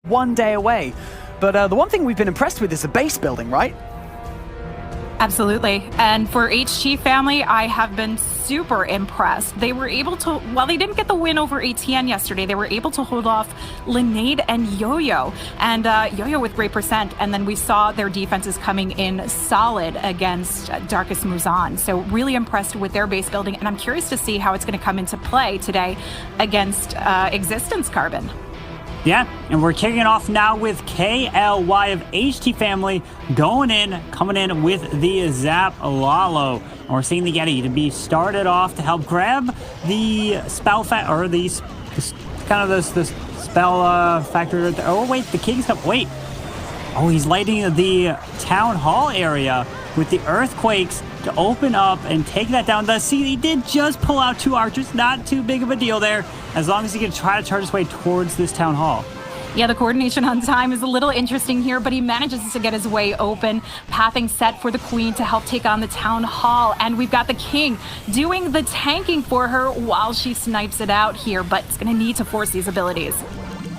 one day away. But the one thing we've been impressed with is the base building, right? Absolutely. And for HT family, I have been super impressed. They were able to, while they didn't get the win over ATN yesterday, they were able to hold off Linade and Yo-Yo. And Yo-Yo with great percent. And then we saw their defenses coming in solid against Darkest Muzan. So really impressed with their base building. And I'm curious to see how it's going to come into play today against X6TENCE Carbon. Yeah, and we're kicking it off now with KLY of HT family coming in with the Zap Lalo. And we're seeing the Yeti to be started off to help grab the spell or the spell factor. Oh wait, the King's Cup. Wait. Oh, he's lighting the town hall area with the earthquakes to open up and take that down. See, he did just pull out 2 archers. Not too big of a deal there, as long as he can try to charge his way towards this town hall. Yeah, the coordination on time is a little interesting here, but he manages to get his way open. Pathing set for the Queen to help take on the Town Hall. And we've got the King doing the tanking for her while she snipes it out here, but it's going to need to force these abilities.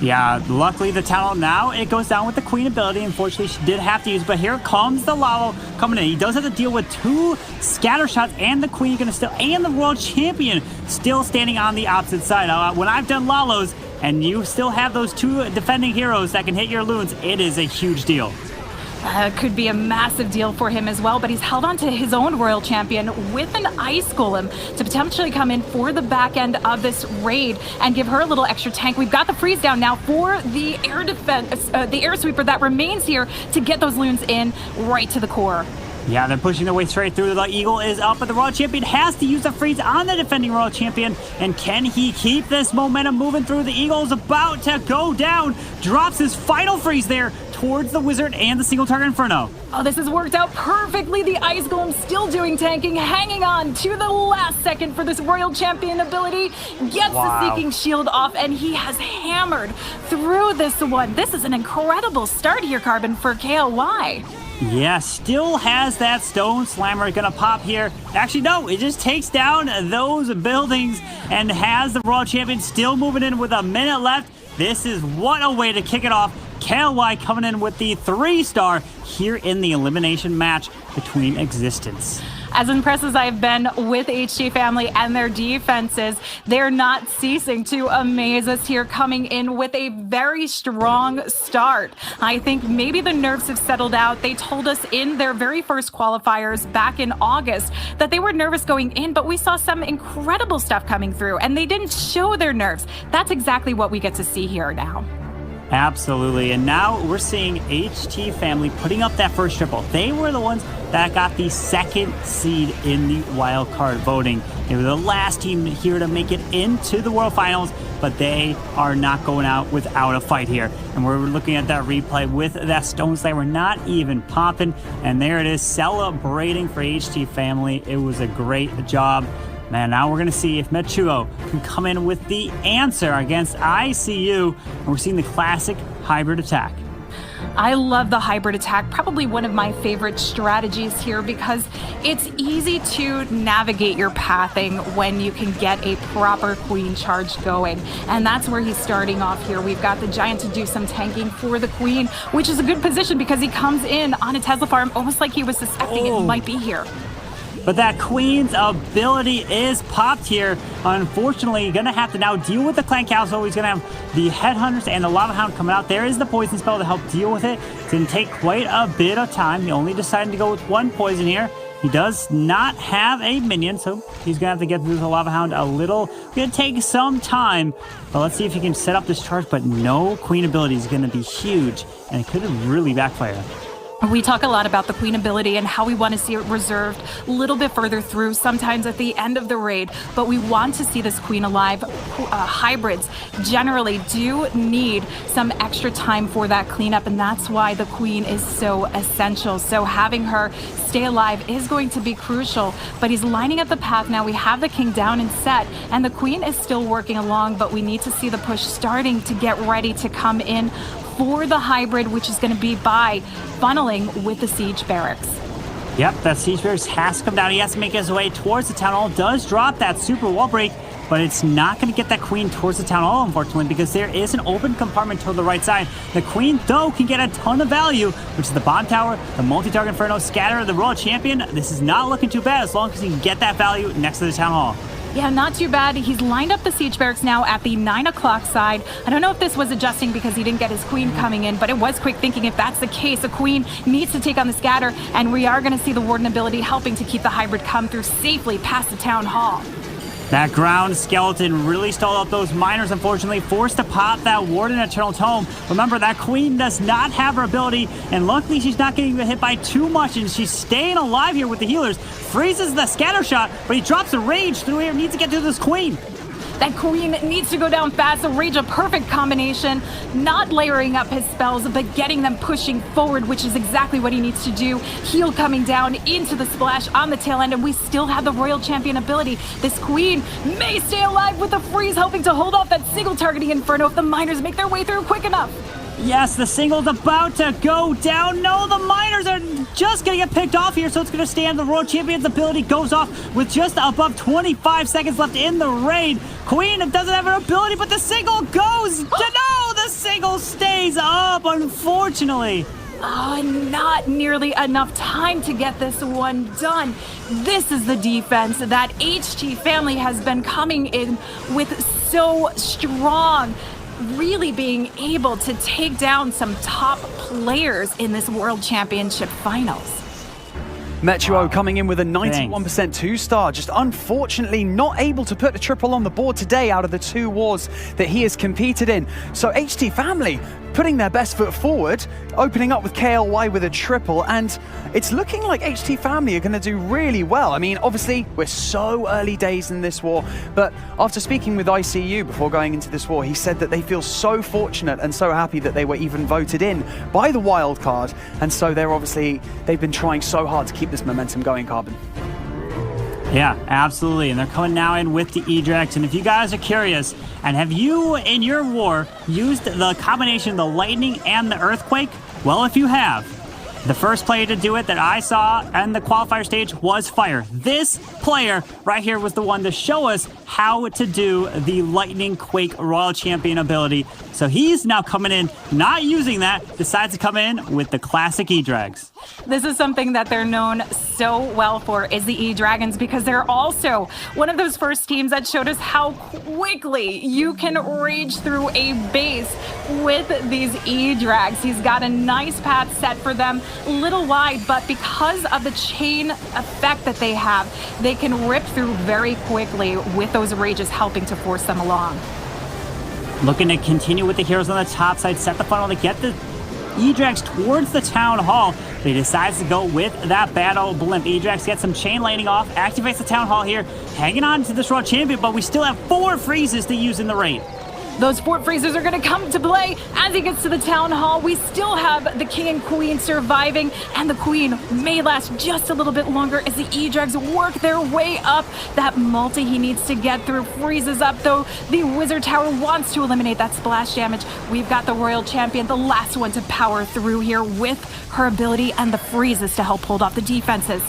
Yeah, luckily the Town Hall now, it goes down with the Queen ability. Unfortunately, she did have to use, but here comes the Lalo coming in. He does have to deal with 2 scatter shots, and the Queen gonna still, and the World Champion still standing on the opposite side. When I've done Lalos, and you still have those 2 defending heroes that can hit your loons, it is a huge deal. Could be a massive deal for him as well, but he's held on to his own Royal Champion with an Ice Golem to potentially come in for the back end of this raid and give her a little extra tank. We've got the freeze down now for the air defense, the air sweeper that remains here to get those loons in right to the core. Yeah, they're pushing their way straight through. The Eagle is up, but the Royal Champion has to use the freeze on the defending Royal Champion. And can he keep this momentum moving through? The Eagle is about to go down. Drops his final freeze there towards the Wizard and the single target Inferno. Oh, this has worked out perfectly. The Ice Golem still doing tanking, hanging on to the last second for this Royal Champion ability. Gets the Seeking Shield off, and he has hammered through this one. This is an incredible start here, Carbon, for KLY. Yeah, still has that Stone Slammer gonna pop here. Actually, no, it just takes down those buildings and has the Royal Champion still moving in with a minute left. This is what a way to kick it off. KLY coming in with the 3-star here in the elimination match between X6TENCE. As impressed as I've been with HT family and their defenses, they're not ceasing to amaze us here, coming in with a very strong start. I think maybe the nerves have settled out. They told us in their very first qualifiers back in August that they were nervous going in, but we saw some incredible stuff coming through, and they didn't show their nerves. That's exactly what we get to see here now. Absolutely, and now we're seeing HT family putting up that first triple. They were the ones that got the 2nd seed in the wild card voting. They were the last team here to make it into the World Finals, but they are not going out without a fight here. And we're looking at that replay with that Stone Slammer not even popping, and there it is, celebrating for HT family. It was a great job. Man, now we're going to see if Metuho can come in with the answer against ICU. And we're seeing the classic hybrid attack. I love the hybrid attack, probably one of my favorite strategies here, because it's easy to navigate your pathing when you can get a proper Queen charge going. And that's where he's starting off here. We've got the Giant to do some tanking for the Queen, which is a good position because he comes in on a Tesla farm almost like he was suspecting it might be here. But that Queen's ability is popped here. Unfortunately, gonna have to now deal with the Clan Council. He's gonna have the Headhunters and the Lava Hound coming out. There is the Poison Spell to help deal with it. It's gonna take quite a bit of time. He only decided to go with 1 poison here. He does not have a minion, so he's gonna have to get through the Lava Hound a little. Gonna take some time, but let's see if he can set up this charge. But no Queen ability is gonna be huge, and it could really backfire. We talk a lot about the Queen ability and how we want to see it reserved a little bit further through, sometimes at the end of the raid, but we want to see this Queen alive. Hybrids generally do need some extra time for that cleanup, and that's why the Queen is so essential. So having her stay alive is going to be crucial, but he's lining up the path now. We have the King down and set, and the Queen is still working along, but we need to see the push starting to get ready to come in for the hybrid, which is going to be by funneling with the Siege Barracks. Yep, that Siege Barracks has to come down. He has to make his way towards the Town Hall. Does drop that super wall break. but it's not going to get that queen towards the town hall, unfortunately, because there is an open compartment to the right side. The queen, though, can get a ton of value, which is the bomb tower, the multi-target inferno scatter, the royal champion. This is not looking too bad as long as he can get that value next to the town hall. Yeah, not too bad. He's lined up the siege barracks now at the 9 o'clock side. I don't know if this was adjusting because he didn't get his queen coming in, but it was quick thinking. If that's the case, a queen needs to take on the scatter, and we are going to see the warden ability helping to keep the hybrid come through safely past the town hall. That ground skeleton really stalled up those miners, unfortunately, forced to pop that Warden Eternal Tome. Remember, that queen does not have her ability, and luckily she's not getting hit by too much, and she's staying alive here with the healers. Freezes the scatter shot, but he drops the rage through here, needs to get through this queen. That queen needs to go down fast. The rage, a perfect combination. Not layering up his spells, but getting them pushing forward, which is exactly what he needs to do. Heal coming down into the splash on the tail end, and we still have the royal champion ability. This queen may stay alive with the freeze, hoping to hold off that single targeting inferno if the miners make their way through quick enough. Yes, the single's about to go down. No, the miners are just going to get picked off here, so it's going to stand. The Royal Champion's ability goes off with just above 25 seconds left in the raid. Queen doesn't have her ability, but the single goes. No, the single stays up, unfortunately. Oh, not nearly enough time to get this one done. This is the defense that HT family has been coming in with so strong. Really being able to take down some top players in this World Championship Finals. Metuho coming in with a 91% 2-star, just unfortunately not able to put the triple on the board today out of the 2 wars that he has competed in. So HT family putting their best foot forward, opening up with KLY with a triple, and it's looking like HT family are going to do really well. I mean, obviously, we're so early days in this war, but after speaking with ICU before going into this war, he said that they feel so fortunate and so happy that they were even voted in by the wild card, and so they've been trying so hard to keep this momentum going, Carbon. Yeah, absolutely. And they're coming now in with the E-Drax. And if you guys are curious, and have you in your war used the combination of the lightning and the earthquake? Well, if you have, the first player to do it that I saw on the qualifier stage was Fire. This player right here was the one to show us how to do the Lightning Quake Royal Champion ability. So he's now coming in, not using that, decides to come in with the classic E-Drags. This is something that they're known so well for, is the E-Dragons, because they're also one of those first teams that showed us how quickly you can rage through a base with these E-Drags. He's got a nice path set for them, a little wide, but because of the chain effect that they have, they can rip through very quickly with those rages helping to force them along. Looking to continue with the heroes on the top side, set the funnel to get the E-Drax towards the town hall. But he decides to go with that battle blimp. E-Drax gets some chain lightning off, activates the town hall here, hanging on to this Royal Champion, but we still have 4 freezes to use in the raid. Those 4 freezers are going to come to play as he gets to the town hall. We still have the king and queen surviving, and the queen may last just a little bit longer as the E-Drags work their way up. That multi he needs to get through freezes up, though. The wizard tower wants to eliminate that splash damage. We've got the royal champion, the last one to power through here with her ability and the freezes to help hold off the defenses.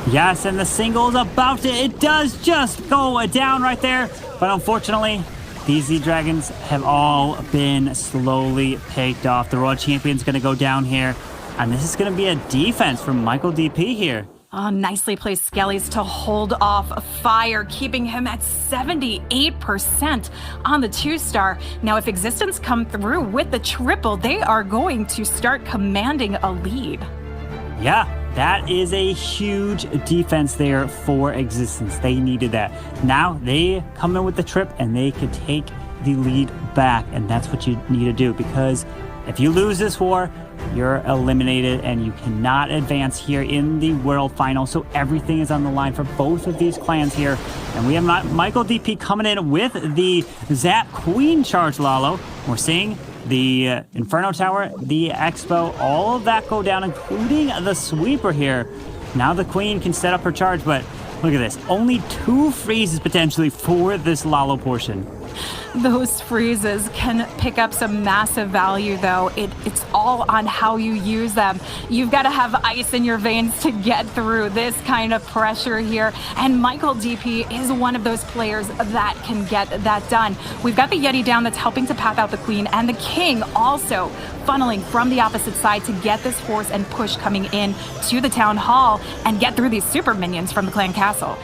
Yes, and the single is about to, it does just go down right there, but unfortunately, these Z-Dragons have all been slowly picked off. The Royal Champion's going to go down here, and this is going to be a defense from Michael DP here. Oh, nicely placed Skellies to hold off Fire, keeping him at 78% on the 2-star. Now, if Existence come through with the triple, they are going to start commanding a lead. Yeah, that is a huge defense there for Existence. They needed that. Now they come in with the trip and they can take the lead back, and that's what you need to do, because if you lose this war, you're eliminated and you cannot advance here in the world final. So everything is on the line for both of these clans here. And we have Michael DP coming in with the Zap Queen charge Lalo. We're seeing the Inferno Tower, the Expo, all of that go down, including the sweeper here. Now the Queen can set up her charge, but look at this. Only 2 freezes potentially for this Lalo portion. Those freezes can pick up some massive value, though. It's all on how you use them. You've got to have ice in your veins to get through this kind of pressure here. And Michael DP is one of those players that can get that done. We've got the Yeti down that's helping to path out the Queen, and the King also funneling from the opposite side to get this force and push coming in to the Town Hall and get through these super minions from the Clan Castle.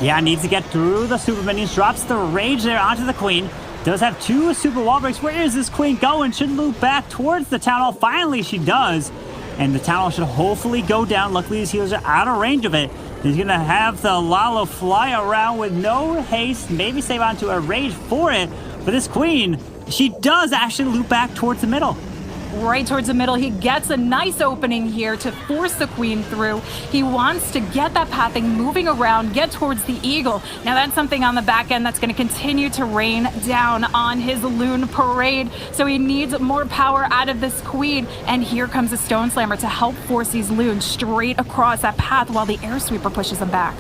Yeah, needs to get through the super minions. Drops the rage there onto the Queen. Does have 2 super wall breaks. Where is this Queen going? Should loop back towards the Town Hall. Finally, she does. And the Town Hall should hopefully go down. Luckily, these healers are out of range of it. He's going to have the Lalo fly around with no haste. Maybe save onto a rage for it. But this Queen, she does actually loop back towards the middle. Right towards the middle. He gets a nice opening here to force the Queen through. He wants to get that pathing moving around, get towards the Eagle. Now that's something on the back end that's going to continue to rain down on his Loon Parade. So he needs more power out of this Queen. And here comes a Stone Slammer to help force these Loons straight across that path while the Air Sweeper pushes them back.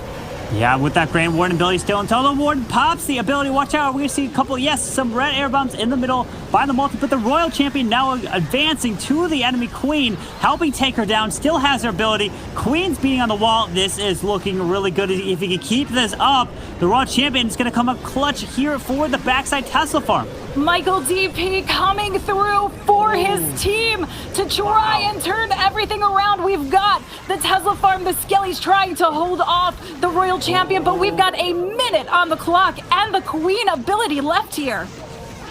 Yeah, with that Grand Warden ability still until the Warden pops the ability. Watch out, we're going to see a couple, yes, some red air bombs in the middle by the multi, but the Royal Champion now advancing to the enemy Queen, helping take her down, still has her ability. Queen's beating on the wall. This is looking really good. If he can keep this up, the Royal Champion is going to come up clutch here for the backside Tesla farm. Michael DP coming through for his team to try and turn everything around. We've got the Tesla farm, the Skellies trying to hold off the Royal Champion, but we've got a minute on the clock and the Queen ability left here.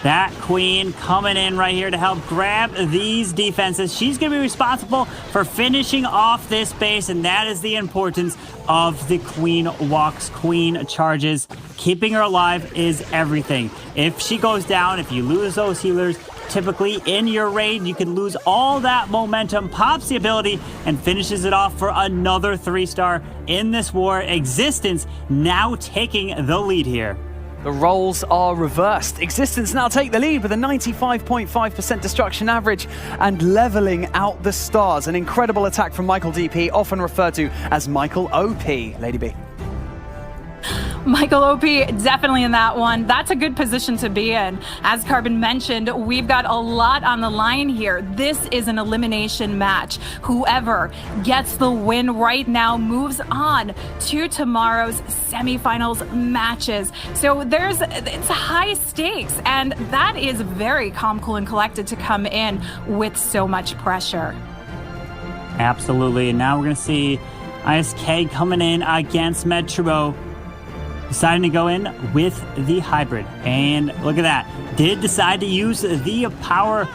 That Queen coming in right here to help grab these defenses. She's going to be responsible for finishing off this base, and that is the importance of the Queen walks, Queen charges. Keeping her alive is everything. If she goes down, if you lose those healers, typically in your raid, you can lose all that momentum, pops the ability, and finishes it off for another 3-star in this war. Existence now taking the lead here. The roles are reversed. Existence now take the lead with a 95.5% destruction average and leveling out the stars. An incredible attack from Michael DP, often referred to as Michael OP. Lady B. Michael OP definitely in that one. That's a good position to be in. As Carbon mentioned, we've got a lot on the line here. This is an elimination match. Whoever gets the win right now moves on to tomorrow's semifinals matches. So it's high stakes, and that is very calm, cool, and collected to come in with so much pressure. Absolutely. And now we're going to see ISK coming in against Metuho. Deciding to go in with the hybrid, and look at that. Did decide to use the power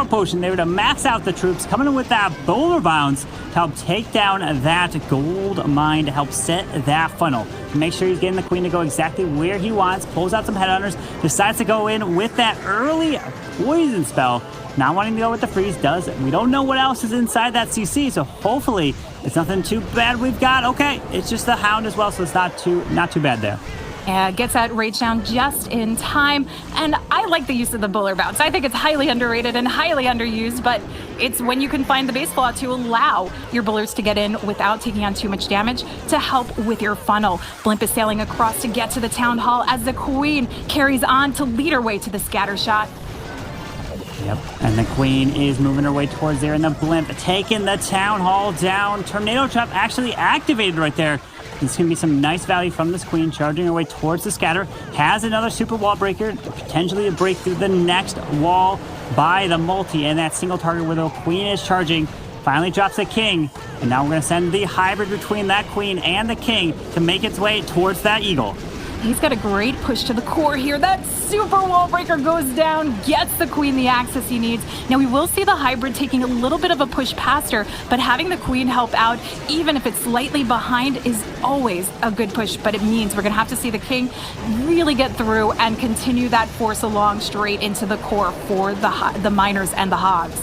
potion there to max out the troops, coming in with that boulder bounce to help take down that gold mine, to help set that funnel, to make sure he's getting the Queen to go exactly where he wants. Pulls out some headhunters, decides to go in with that early poison spell, not wanting to go with the freeze. We don't know what else is inside that CC, so hopefully it's nothing too bad. We've got, okay, it's just the Hound as well, so it's not too bad there. Yeah, gets that rage down just in time. And I like the use of the Buller Bounce. I think it's highly underrated and highly underused, but it's when you can find the base flaw to allow your Bullers to get in without taking on too much damage to help with your funnel. Blimp is sailing across to get to the Town Hall as the Queen carries on to lead her way to the scatter shot. Yep, and the Queen is moving her way towards there, and the Blimp taking the Town Hall down. Tornado Trap actually activated right there. This is going to be some nice value from this Queen, charging her way towards the scatter. Has another super wall breaker, potentially to break through the next wall by the multi, and that single target where the Queen is charging. Finally drops the King, and now we're going to send the hybrid between that Queen and the King to make its way towards that Eagle. He's got a great push to the core here. That super wall breaker goes down, gets the Queen the access he needs. Now we will see the hybrid taking a little bit of a push past her, but having the Queen help out, even if it's slightly behind, is always a good push. But it means we're going to have to see the King really get through and continue that force along straight into the core for the miners and the hogs.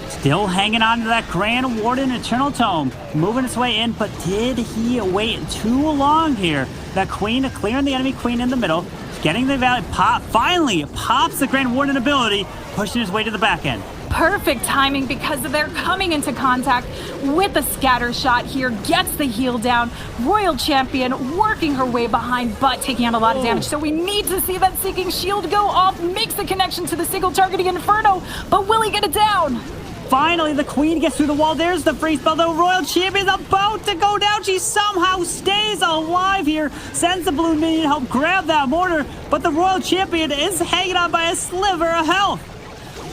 Still hanging on to that Grand Warden Eternal Tome, moving its way in, but did he wait too long here? That Queen clearing the enemy Queen in the middle, getting the valid pop, finally pops the Grand Warden ability, pushing his way to the back end. Perfect timing because they're coming into contact with a scatter shot here. Gets the heel down. Royal Champion working her way behind, but taking out a lot of damage. So we need to see that Seeking Shield go off. Makes the connection to the single targeting Inferno, but will he get it down? Finally, the Queen gets through the wall. There's the free spell. The Royal Champion is about to go down. She somehow stays alive here. Sends the blue minion to help grab that mortar, but the Royal Champion is hanging on by a sliver of health.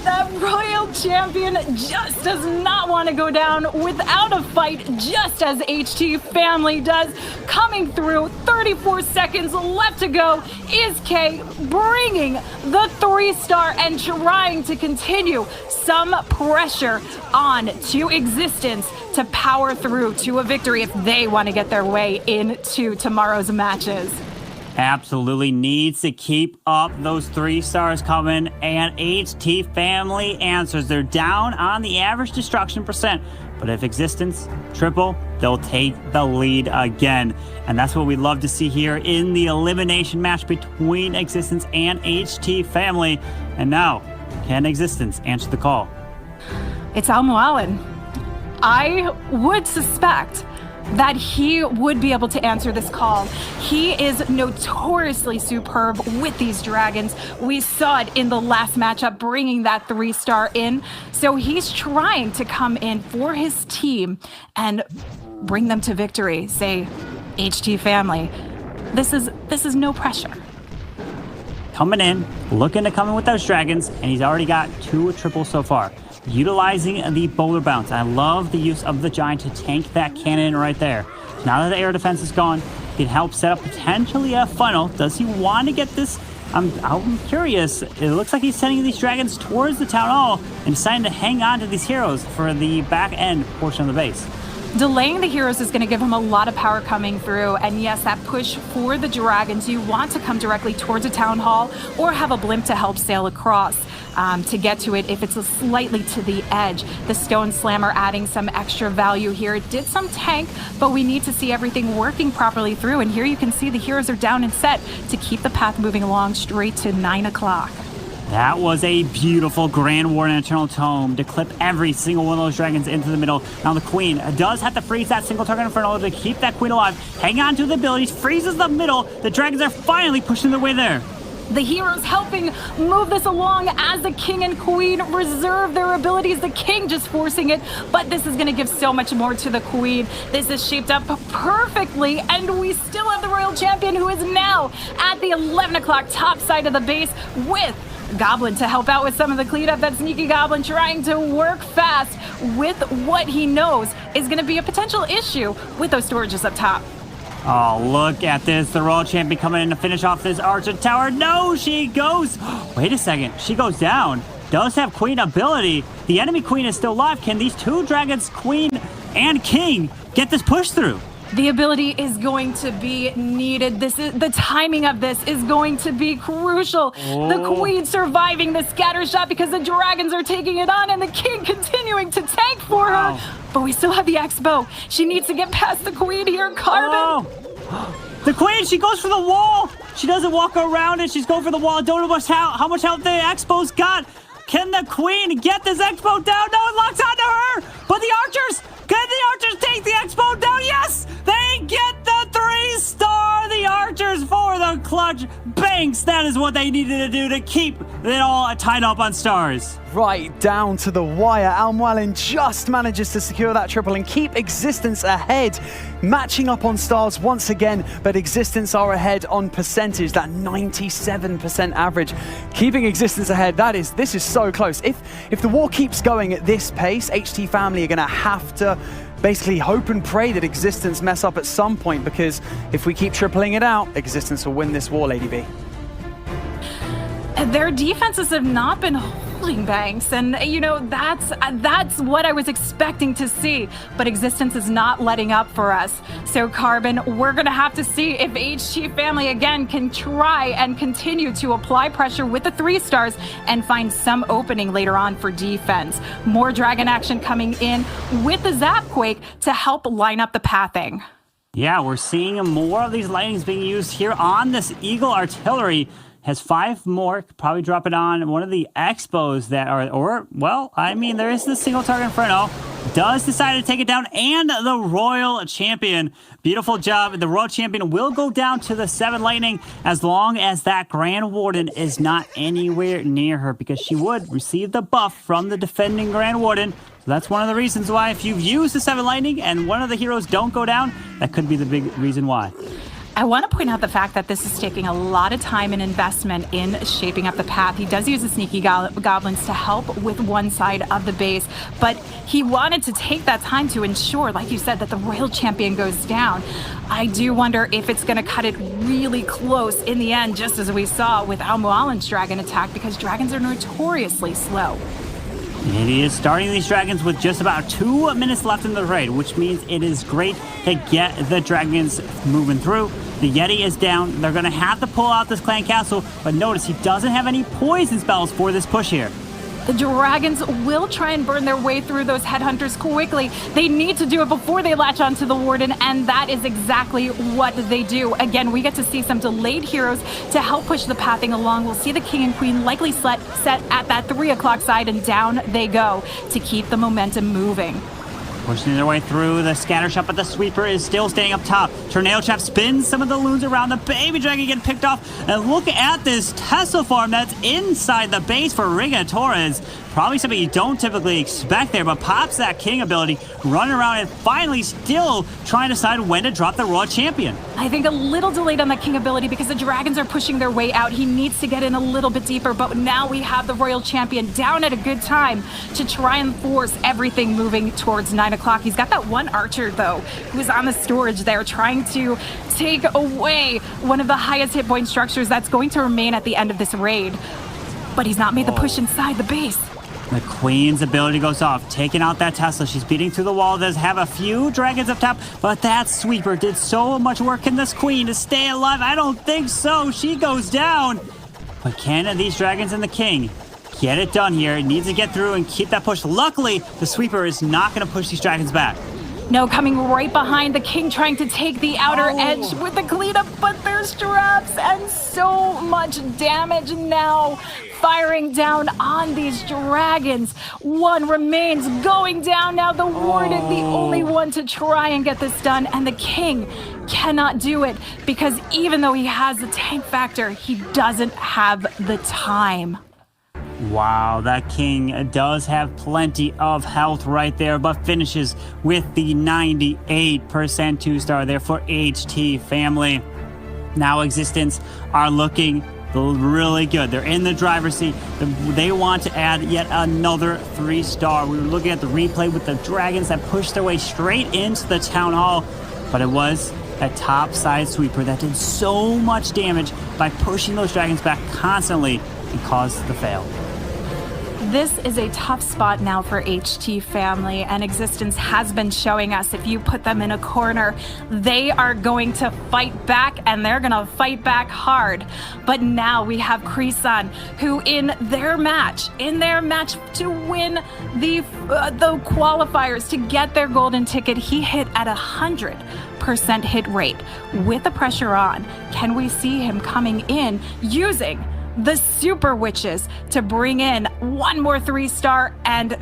That Royal Champion just does not want to go down without a fight, just as HT Family does. Coming through, 34 seconds left to go, is K bringing the 3-star and trying to continue some pressure on to Existence to power through to a victory if they want to get their way into tomorrow's matches. Absolutely needs to keep up those 3 stars coming, and HT Family answers. They're down on the average destruction percent, but if Existence triple, they'll take the lead again. And that's what we love to see here in the elimination match between Existence and HT Family. And now, can Existence answer the call? It's Mualin. I would suspect that he would be able to answer this call. He is notoriously superb with these dragons. We saw it in the last matchup, bringing that 3-star in. So he's trying to come in for his team and bring them to victory. Say, HT Family, this is no pressure. Coming in, looking to come in with those dragons, and he's already got 2 triples so far. Utilizing the boulder bounce. I love the use of the giant to tank that cannon right there. Now that the air defense is gone, he can help set up potentially a funnel. Does he want to get this? I'm curious. It looks like he's sending these dragons towards the town hall and deciding to hang on to these heroes for the back end portion of the base. Delaying the heroes is going to give him a lot of power coming through. And yes, that push for the dragons, you want to come directly towards a town hall or have a blimp to help sail across. To get to it if it's slightly to the edge. The Stone Slammer adding some extra value here. It did some tank, but we need to see everything working properly through. And here you can see the heroes are down and set to keep the path moving along straight to 9 o'clock. That was a beautiful Grand Warden Eternal Tome to clip every single one of those dragons into the middle. Now the Queen does have to freeze that single target Inferno to keep that Queen alive. Hang on to the abilities, freezes the middle. The dragons are finally pushing their way there. The heroes helping move this along as the King and Queen reserve their abilities. The King just forcing it, but this is going to give so much more to the Queen. This is shaped up perfectly, and we still have the Royal Champion who is now at the 11 o'clock top side of the base with Goblin to help out with some of the cleanup. That sneaky Goblin trying to work fast with what he knows is going to be a potential issue with those storages up top. Oh, look at this. The Royal Champion coming in to finish off this Archer Tower. No, she goes. Wait a second. She goes down. Does have Queen ability. The enemy Queen is still alive. Can these 2 dragons, Queen and King, get this push through? The ability is going to be needed. The timing of this is going to be crucial. The Queen surviving the scatter shot because the dragons are taking it on, and the King continuing to tank for her. But we still have the X-Bow. She needs to get past the Queen here. Carbon. The Queen, she goes for the wall. She doesn't walk around it. She's going for the wall. Don't know how much health the X-Bow's got. Can the Queen get this X-Bow down? No, it locks onto her. But the archers, can the archers take the X-Bow down? Yes, they get the 3-star. The archers for the clutch. Banks, that is what they needed to do to keep it all tied up on stars. Right down to the wire. Mualin just manages to secure that triple and keep Existence ahead. Matching up on stars once again, but Existence are ahead on percentage, that 97% average. Keeping Existence ahead, this is so close. If the war keeps going at this pace, HT Family are going to have to basically hope and pray that Existence mess up at some point, because if we keep tripling it out, Existence will win this war, Lady B. Their defenses have not been holding Banks, and you know that's what I was expecting to see, but Existence is not letting up for us. So Carbon, we're gonna have to see if HT Family again can try and continue to apply pressure with the 3-stars and find some opening later on for defense. More dragon action coming in with the Zapquake to help line up the pathing. Yeah, we're seeing more of these lightnings being used here on this Eagle artillery. has 5 more. Could probably drop it on one of the Expos that are, well, I mean, there is the single target Inferno. Does decide to take it down, and the Royal Champion. Beautiful job. The Royal Champion will go down to the 7 Lightning as long as that Grand Warden is not anywhere near her, because she would receive the buff from the defending Grand Warden. So that's one of the reasons why if you've used the 7 Lightning and one of the heroes don't go down, that could be the big reason why. I want to point out the fact that this is taking a lot of time and investment in shaping up the path. He does use the sneaky goblins to help with one side of the base, but he wanted to take that time to ensure, like you said, that the Royal Champion goes down. I do wonder if it's going to cut it really close in the end, just as we saw with Mualin's dragon attack, because dragons are notoriously slow. And he is starting these dragons with just about 2 minutes left in the raid, which means it is great to get the dragons moving through. The Yeti is down. They're going to have to pull out this clan castle, but notice he doesn't have any poison spells for this push here. The dragons will try and burn their way through those headhunters quickly. They need to do it before they latch onto the warden, and that is exactly what they do. Again, we get to see some delayed heroes to help push the pathing along. We'll see the king and queen likely set at that 3 o'clock side, and down they go to keep the momentum moving. Pushing their way through the scatter shot, but the sweeper is still staying up top. Tornado Trap spins some of the loons around. The baby dragon getting picked off. And look at this Tesla farm that's inside the base for Rigo Torres. Probably something you don't typically expect there, but pops that king ability, running around and finally still trying to decide when to drop the Royal Champion. I think a little delayed on the king ability because the dragons are pushing their way out. He needs to get in a little bit deeper, but now we have the Royal Champion down at a good time to try and force everything moving towards 9 o'clock. He's got that one archer, though, who's on the storage there trying to take away one of the highest hit point structures that's going to remain at the end of this raid. But he's not made the push inside the base. The queen's ability goes off, taking out that Tesla. She's beating through the wall. Does have a few dragons up top, but that sweeper did so much work in this queen to stay alive. I don't think so. She goes down. But can these dragons and the king get it done here? It needs to get through and keep that push. Luckily, the sweeper is not going to push these dragons back. No, coming right behind the king, trying to take the outer edge with the cleanup, but there's traps and so much damage now. Firing down on these dragons. One remains going down now. The warden, the only one to try and get this done. And the king cannot do it because even though he has the tank factor, he doesn't have the time. Wow, that king does have plenty of health right there, but finishes with the 98% 2-star there for HT family. Now Existence are looking really good. They're in the driver's seat. They want to add yet another 3-star. We were looking at the replay with the dragons that pushed their way straight into the town hall, but it was a top side sweeper that did so much damage by pushing those dragons back constantly and caused the fail. This is a tough spot now for HT family, and Existence has been showing us if you put them in a corner, they are going to fight back, and they're going to fight back hard. But now we have Krisan, who in their match to win the qualifiers to get their golden ticket, he hit at 100% hit rate. With the pressure on, can we see him coming in using the Super Witches to bring in one more 3-star and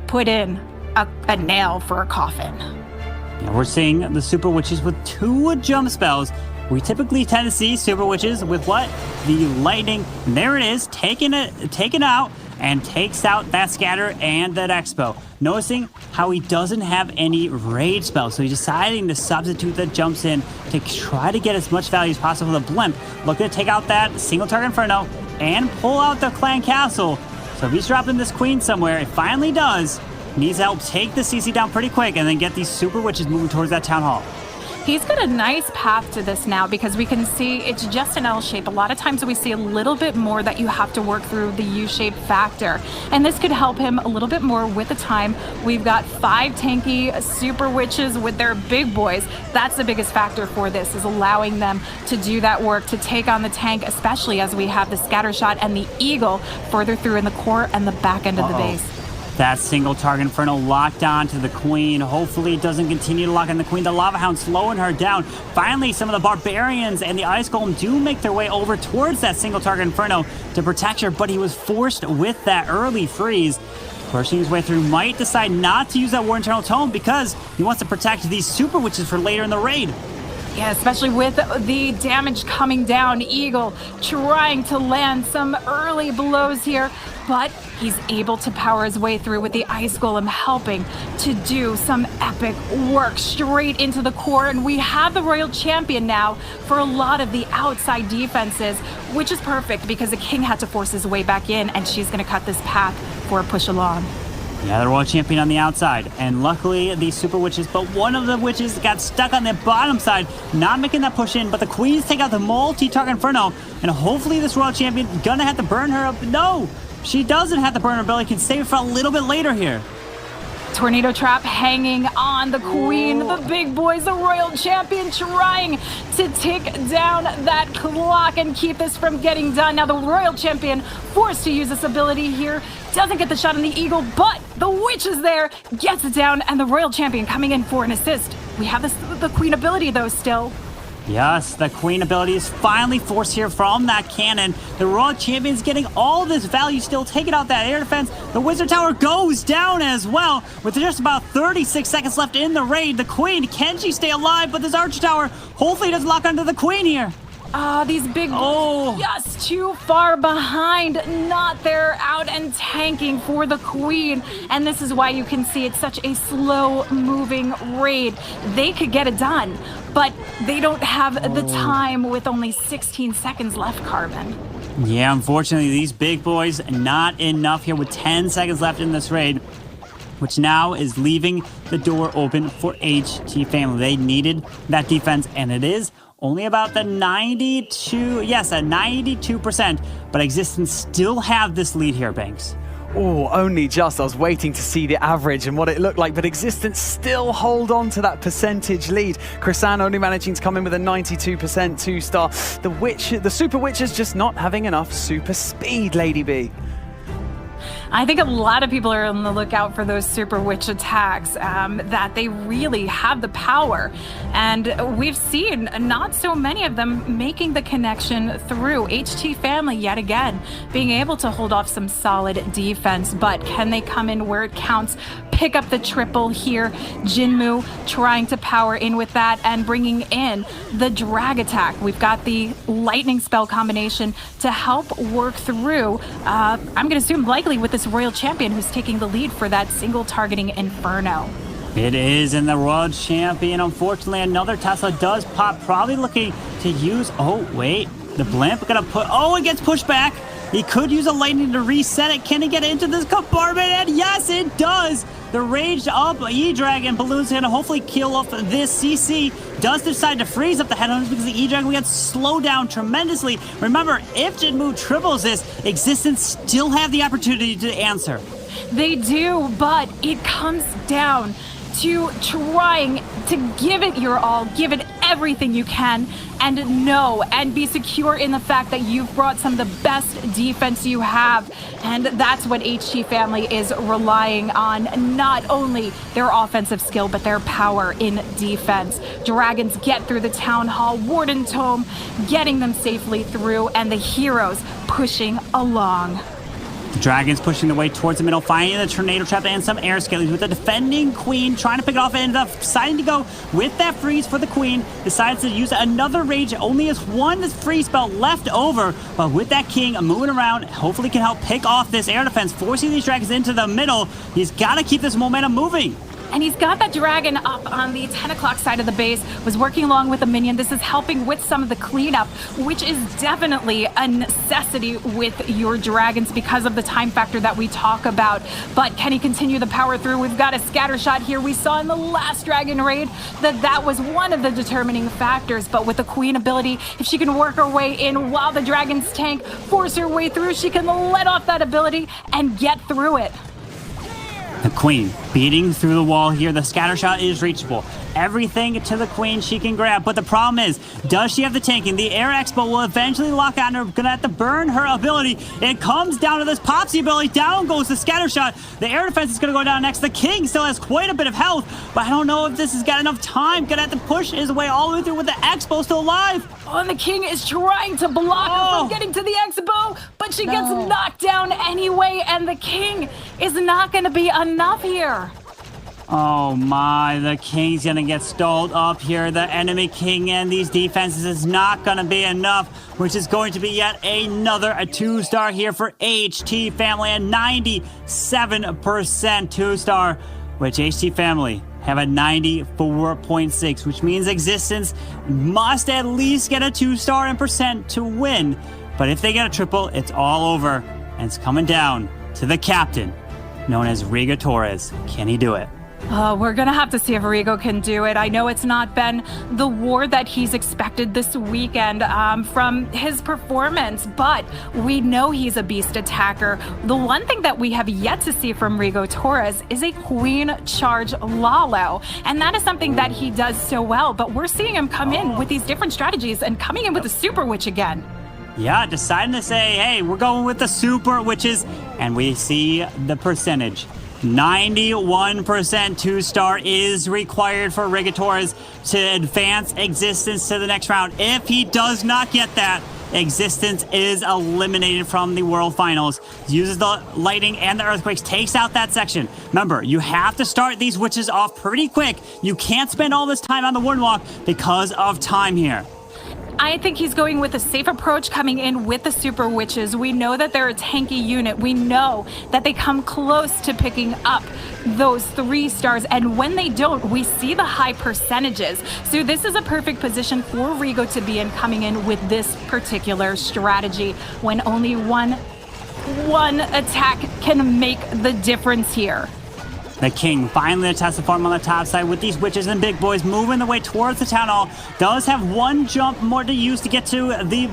put in a nail for a coffin? Yeah, we're seeing the Super Witches with 2 jump spells. We typically tend to see Super Witches with what? The lightning. And there it is, taken out, and takes out that scatter and that expo. Noticing how he doesn't have any rage spells, so he's deciding to substitute the jumps in to try to get as much value as possible. The blimp looking to take out that single target Inferno and pull out the clan castle. So if he's dropping this queen somewhere, it finally does. Needs to help take the CC down pretty quick and then get these Super Witches moving towards that town hall. He's got a nice path to this now because we can see it's just an L shape. A lot of times we see a little bit more that you have to work through the U-shape factor. And this could help him a little bit more with the time. We've got 5 tanky Super Witches with their big boys. That's the biggest factor for this, is allowing them to do that work, to take on the tank, especially as we have the scatter shot and the eagle further through in the core and the back end of the base. That single target Inferno locked on to the Queen. Hopefully it doesn't continue to lock on the Queen. The Lava Hound slowing her down. Finally, some of the Barbarians and the Ice Golem do make their way over towards that single target Inferno to protect her, but he was forced with that early freeze. Pushing his way through, might decide not to use that War Internal Tome because he wants to protect these Super Witches for later in the raid. Yeah, especially with the damage coming down. Eagle trying to land some early blows here, but he's able to power his way through with the Ice Golem helping to do some epic work straight into the core. And we have the Royal Champion now for a lot of the outside defenses, which is perfect because the King had to force his way back in, and she's going to cut this path for a push along. Yeah, the Royal Champion on the outside. And luckily, these Super Witches, but one of the Witches got stuck on the bottom side, not making that push in, but the Queens take out the multi-target Inferno, and hopefully this Royal Champion gonna have to burn her up. No, she doesn't have to burn her ability, can save it for a little bit later here. Tornado Trap hanging on the Queen. The big boys, the Royal Champion, trying to take down that clock and keep this from getting done. Now the Royal Champion forced to use this ability here. Doesn't get the shot on the Eagle, but the Witch is there, gets it down, and the Royal Champion coming in for an assist. We have the Queen ability though still. Yes, the Queen ability is finally forced here from that cannon. The Royal Champion's getting all this value still, taking out that air defense. The Wizard Tower goes down as well. With just about 36 seconds left in the raid, the Queen, can she stay alive? But this Archer Tower hopefully doesn't lock onto the Queen here. These big boys just too far behind. Not there, out and tanking for the Queen. And this is why you can see it's such a slow-moving raid. They could get it done, but they don't have the time with only 16 seconds left, Carbon. Yeah, unfortunately, these big boys, not enough here with 10 seconds left in this raid, which now is leaving the door open for HT Family. They needed that defense, and it is only about the 92%, but Existence still have this lead here, Banks. Oh, only just. I was waiting to see the average and what it looked like, but Existence still hold on to that percentage lead. Krisan only managing to come in with a 92% 2-star. The Super Witch is just not having enough super speed, Lady B. I think a lot of people are on the lookout for those Super Witch attacks, that they really have the power. And we've seen not so many of them making the connection through. HT Family, yet again, being able to hold off some solid defense. But can they come in where it counts? Pick up the triple here. Jinmu trying to power in with that and bringing in the drag attack. We've got the lightning spell combination to help work through, I'm going to assume likely with this Royal Champion who's taking the lead for that single targeting Inferno. It is in the Royal Champion. Unfortunately, another Tesla does pop, probably looking to use, oh wait, the blimp gonna put, oh, it gets pushed back. He could use a lightning to reset it. Can he get into this compartment? And yes, it does. The raged up E-Dragon balloon's going to hopefully kill off this CC. Does decide to freeze up the headhunters because the E-Dragon we got slowed down tremendously. Remember, if Jinmu triples this, Existence still have the opportunity to answer. They do, but it comes down to trying to give it your all, give it everything you can, and know and be secure in the fact that you've brought some of the best defense you have. And that's what HT Family is relying on, not only their offensive skill, but their power in defense. Dragons get through the Town Hall, Warden Tome getting them safely through, and the heroes pushing along. The Dragons pushing their way towards the middle, finding the Tornado Trap and some Air Skellies with the defending Queen, trying to pick it off and deciding to go with that freeze for the Queen. Decides to use another Rage, only has one freeze spell left over, but with that King moving around, hopefully can help pick off this air defense, forcing these Dragons into the middle. He's got to keep this momentum moving. And he's got that dragon up on the 10 o'clock side of the base, was working along with a minion. This is helping with some of the cleanup, which is definitely a necessity with your dragons because of the time factor that we talk about. But can he continue the power through? We've got a scatter shot here. We saw in the last dragon raid that was one of the determining factors. But with the Queen ability, if she can work her way in while the dragons tank, force her way through, she can let off that ability and get through it. The queen beating through the wall here. The scatter shot is reachable. Everything to the queen she can grab. But the problem is, does she have the tanking? The air expo will eventually lock on her. Gonna have to burn her ability. It comes down to this Popsy ability. Down goes the scatter shot. The air defense is gonna go down next. The king still has quite a bit of health, but I don't know if this has got enough time. Gonna have to push his way all the way through with the expo still alive. Oh, and the king is trying to block her from getting to the expo, but she gets knocked down anyway, and the king is not going to be enough here. Oh my, the king's gonna get stalled up here. The enemy king and these defenses is not gonna be enough, which is going to be yet another 2-star here for HT Family, and 97% 2-star, which HT Family have a 94.6, which means Existence must at least get a 2-star in percent to win. But if they get a triple, it's all over, and it's coming down to the captain, known as Rigo Torres. Can he do it? We're gonna have to see if Rigo can do it. I know it's not been the war that he's expected this weekend from his performance, but we know he's a beast attacker. The one thing that we have yet to see from Rigo Torres is a queen charge Lalo, and that is something that he does so well, but we're seeing him come in with these different strategies and coming in with the Super Witch again. Yeah, deciding to say, hey, we're going with the Super Witches, and we see the percentage. 91% 2-star is required for Rigo Torres to advance Existence to the next round. If he does not get that, Existence is eliminated from the World Finals. Uses the lightning and the earthquakes, takes out that section. Remember, you have to start these witches off pretty quick. You can't spend all this time on the Warden Walk because of time here. I think he's going with a safe approach coming in with the Super Witches. We know that they're a tanky unit. We know that they come close to picking up those 3 stars, and when they don't, we see the high percentages. So this is a perfect position for Rigo to be in, coming in with this particular strategy when only one attack can make the difference here. The king finally attests the farm on the top side with these witches and big boys moving the way towards the town hall. Does have one jump more to use to get to the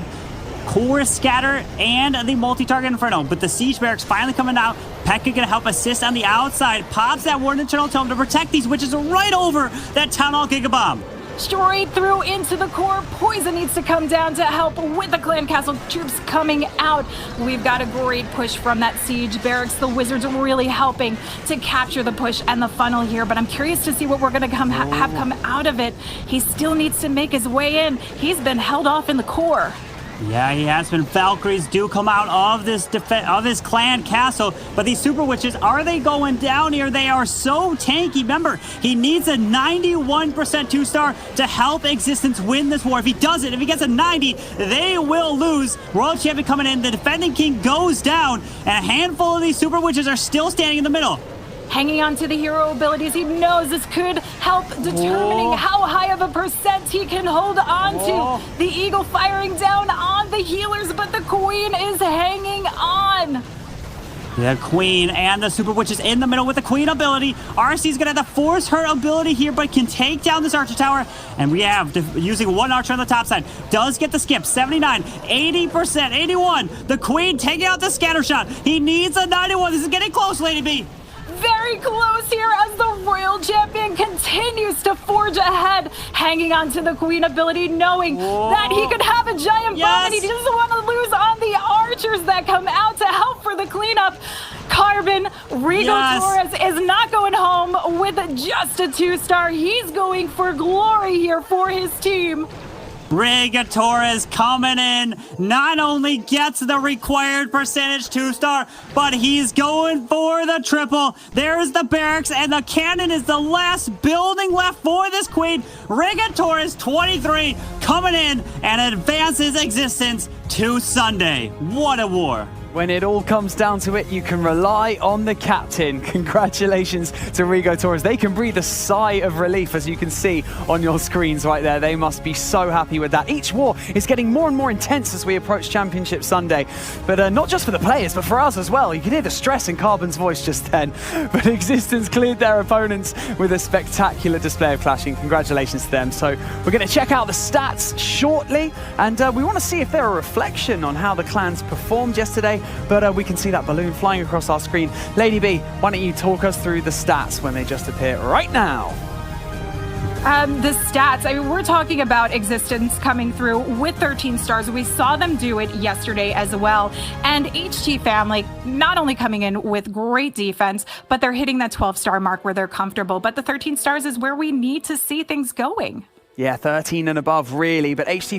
core scatter and the multi-target inferno, but the siege barracks finally coming out. Pekka gonna help assist on the outside. Pops that warden internal tome to protect these witches right over that town hall gigabomb. Straight through into the core. Poison needs to come down to help with the clan castle troops coming out. We've got a great push from that siege barracks. The wizards are really helping to capture the push and the funnel here, but I'm curious to see what we're going to have come out of it. He still needs to make his way in. He's been held off in the core. Yeah, he has been. Valkyries do come out of this clan castle, but these Super Witches, are they going down here? They are so tanky. Remember, he needs a 91% 2-star to help Existence win this war. If he doesn't, if he gets a 90, they will lose. World Champion coming in, the defending king goes down, and a handful of these Super Witches are still standing in the middle. Hanging on to the hero abilities, he knows this could help determining how high of a percent he can hold on to. The eagle firing down on the healers, but the queen is hanging on. The queen and the Super Witches in the middle with the queen ability. RC's gonna have to force her ability here, but can take down this archer tower. And we have using one archer on the top side. Does get the skip. 79, 80%, 81. The queen taking out the scatter shot. He needs a 91. This is getting close, Lady B. Very close here as the royal champion continues to forge ahead, hanging on to the queen ability, knowing that he could have a giant bomb, and he doesn't want to lose on the archers that come out to help for the cleanup. Carbon, Rigo Torres is not going home with just a 2-star. He's going for glory here for his team. Rigo Torres coming in, not only gets the required percentage 2-star, but he's going for the triple. There's the barracks, and the cannon is the last building left for this queen. Rigo Torres, 23, coming in and advances Existence to Sunday. What a war. When it all comes down to it, you can rely on the captain. Congratulations to Rigo Torres. They can breathe a sigh of relief, as you can see on your screens right there. They must be so happy with that. Each war is getting more and more intense as we approach Championship Sunday. But not just for the players, but for us as well. You can hear the stress in Carbon's voice just then. But Existence cleared their opponents with a spectacular display of clashing. Congratulations to them. So we're going to check out the stats shortly. And we want to see if they're a reflection on how the clans performed yesterday. away, but we can see that balloon flying across our screen. Lady B, why don't you talk us through the stats when they just appear right now? The stats, I mean, we're talking about Existence coming through with 13 stars. We saw them do it yesterday as well. And HT Family not only coming in with great defense, but they're hitting that 12-star mark where they're comfortable. But the 13 stars is where we need to see things going. Yeah, 13 and above, really. But HT